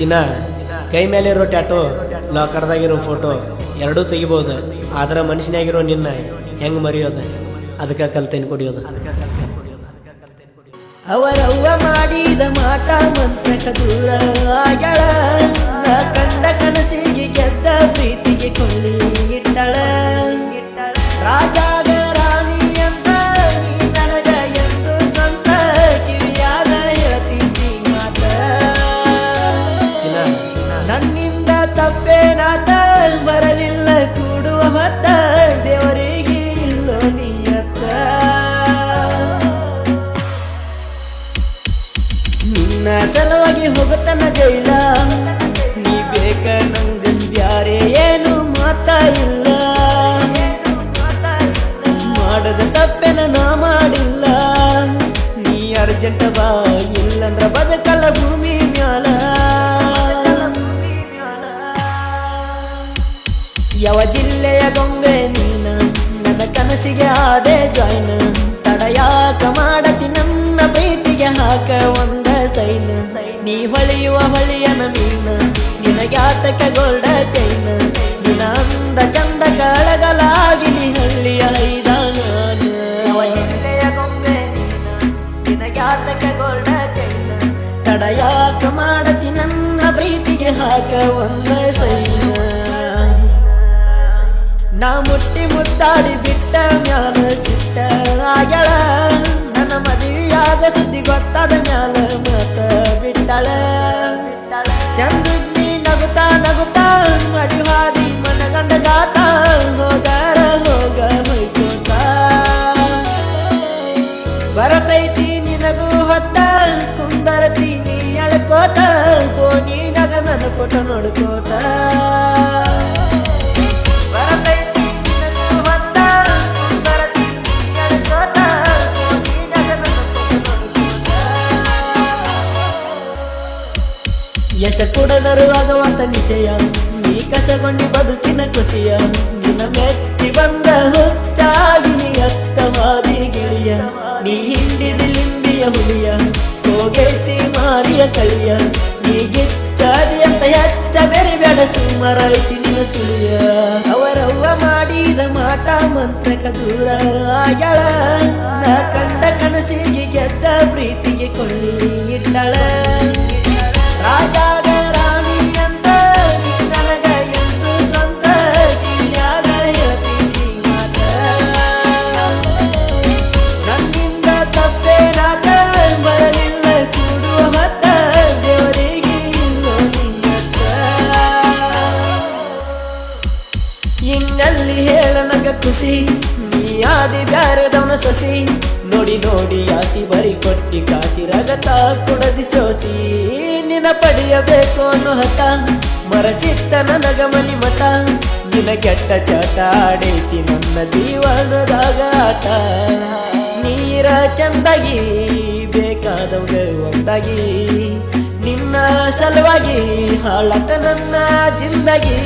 ಚಿನ್ನ ಕೈ ಮೇಲಿರೋ ಟ್ಯಾಟೋ ಲಾಕರ್ದಾಗಿರೋ ಫೋಟೋ ಎರಡೂ ತೆಗಿಬೋದು. ಆದ್ರೆ ಮನುಷ್ಯನಾಗಿರೋ ನಿನ್ನ ಹೆಂಗೆ ಮರೆಯೋದು? ಅದಕ್ಕೆ ಕಲ್ತೇನೆ ಕುಡಿಯೋದು. ಅವರವ್ವ ಮಾಡಿದ ಮಾಟ ಮಂತ್ರಕ ದೂರ ಆಗ್ಯಾಳ. ಕಂಡ ಕನಸಿಗೆ ಗೆದ್ದ ಪ್ರೀತಿಗೆ ಕೊಳ್ಳಿ ಇಟ್ಟಳ. ರಾಜಾಗ ರಾಣಿ ಅಂತ ನೀ ನನಗ ಎಂದು ಸ್ವಂತ ಕಿವಿಯಾಗ ಹೇಳ್ತಿದ್ದಿ ಮಾತ. ನನ್ನಿಂದ ತಪ್ಪೇನಾತ ಬರಲಿಲ್ಲ ಕೂಡುವ ಹೊತ್ತ ದೇವರಿಗೆ ಇಲ್ಲೋ ನಿಯತ್ತ. ನಿನ್ನ ಸಲುವಾಗಿ ಹೋಗುತ್ತಾನ ಜೈಲ. ನೀ ಬೇಕ ನಂಗ ಬ್ಯಾರೆ ಏನು ಮಾತ ಇಲ್ಲ. ಮಾಡದ ತಪ್ಪೇನ ನಾ ಮಾಡಿಲ್ಲ. ನೀ ಅರ್ಜೆಂಟ್ ಬಾ ಇಲ್ಲಂದ್ರ ಬದುಕಲ್ಲ ಭೂಮಿ ಮ್ಯಾಲ. ಯಾವ ಜಿಲ್ಲೆಯ ಗೊಂಬೆ ನೀನ ನನ್ನ ಕನಸಿಗೆ ಆದೆ ಜಾಯ್ನ. ತಡಯಾಕ ಮಾಡತಿ ನನ್ನ ಪ್ರೀತಿಗೆ ಹಾಕ ಒಂದ ಸೈನ. ನೀ ಹೊಳೆಯುವ ಹೊಳೆಯನ ಮೀನ ನಿನಗ್ಯಾತಕ ಗೋಲ್ಡ ಚೈನ. ನಿನ ಅಂದ ಚಂದ ಕಳಗಲಾಗಿ ನೀ ಹಳ್ಳಿಯ ಐದಾನ. ಯಾವ ಜಿಲ್ಲೆಯ ಗೊಂಬೆ ನೀನ ನಿನಗ್ಯಾತಕ ಗೋಲ್ಡ ಚೈನ. ತಡಯಾಕ ಮಾಡತಿ ನನ್ನ ಪ್ರೀತಿಗೆ ಹಾಕ ಒಂದ ಸೈನ. ನಾ ಮುಟ್ಟಿ ಮುದ್ದಾಡಿ ಬಿಟ್ಟ ಮ್ಯಾಲ ಸಿಟ್ಟ ಆಗ್ಯಾಳ. ನನ್ನ ಮದುವೆಯಾದ ಸುದ್ದಿ ಗೊತ್ತಾದ ಮ್ಯಾಲ ಮತ ಬಿಟ್ಟಳ. ಚಂದಿದ್ನಿ ನಗುತ್ತಾ ನಗುತ್ತಾ ಮಡಿವಾದಿ ಮನಗಂಡ ಗಾತ. ಹೋಗಾರ ಹೋಗ ಹೊಯ್ಕೋತ ಬರತೈತಿ ನಿನಗೂ ಹೊತ್ತ. ಕುಂದರತಿ ನೀ ಎಳ್ಕೋತ ಫೋನಿನಾಗ ನನ್ನ ಫೋಟೋ ನೋಡ್ಕೋತ. ಎಷ್ಟ ಕುಡದರು ಆಗವಂತ ನಿಶಯ. ನೀ ಕಸಗೊಂಡಿ ಬದುಕಿನ ಖುಷಿಯ. ನಿನ್ನ ಮೆಚ್ಚಿ ಬಂದ ಹುಚ್ಚಾಗಿ ನೀ ಅತ್ತವಾದಿ ಗಿಳಿಯ. ನೀ ಹಿಂಡಿದಿ ಲಿಂಬಿಯ ಹುಲಿಯ ಹೋಗೈತಿ ಮಾರಿಯ ಕಳಿಯ. ನೀ ಗಿಚ್ಚಾದಿ ಅಂತ ಹೆಚ್ಚ ಬೆರಿ ಬೇಡ ಸುಮಾರೈತಿ ನಿನ್ನ ಸುಳಿಯ. ಅವರವ್ವ ಮಾಡಿದ ಮಾಟ ಮಂತ್ರಕ ದೂರ ಆಗ್ಯಾಳ. ನಾ ಕಂಡ ಕನಸಿಗೆ ಗೆದ್ದ ಪ್ರೀತಿಗೆ ಕೊಳ್ಳಿ ಇಟ್ಟಳ. ರಾಜಾಗ ರಾಣಿ ಅಂತ ನೀ ನನಗ ಎಂದು ಸ್ವಂತ ಕಿವಿಯಾಗ ಹೇಳ್ತಿದ್ದಿ ಮಾತ. ನನ್ನಿಂದ ತಪ್ಪೇನಾತ ಬರಲಿಲ್ಲ ಕೂಡುವ ಹೊತ್ತ ದೇವರಿಗೆ ಇಲ್ಲೋ ನಿಯತ್ತ. ಹಿಂಗಲ್ಲಿ ಹೇಳ ನಂಗ ಖುಷಿ ನೀ ಆದಿ ಬ್ಯಾರೆದವನ ಸೊಸಿ. ನೋಡಿ ನೋಡಿ ಆಸಿ ಬರಿ ಕೊಟ್ಟಿ ಕಾಸಿ ರಗತ ಕೊಡದಿ ಸೋಸಿ. ನಿನ ಪಡೆಯಬೇಕು ಅನ್ನೋ ಹಠ ಮರಸಿತ್ತ ನನಗ ಮನಿ ಮಠ. ನಿನ ಕೆಟ್ಟ ಚಟ ಆಡೈತಿ ನನ್ನ ಜೀವನದಾಗ ಆಟ. ನೀರ ಚಂದಾಗಿ ಬೇಕಾದವ್ಗ ಒಂದಾಗಿ ನಿನ್ನ ಸಲುವಾಗಿ ಹಾಳತ ನನ್ನ ಜಿಂದಗಿ.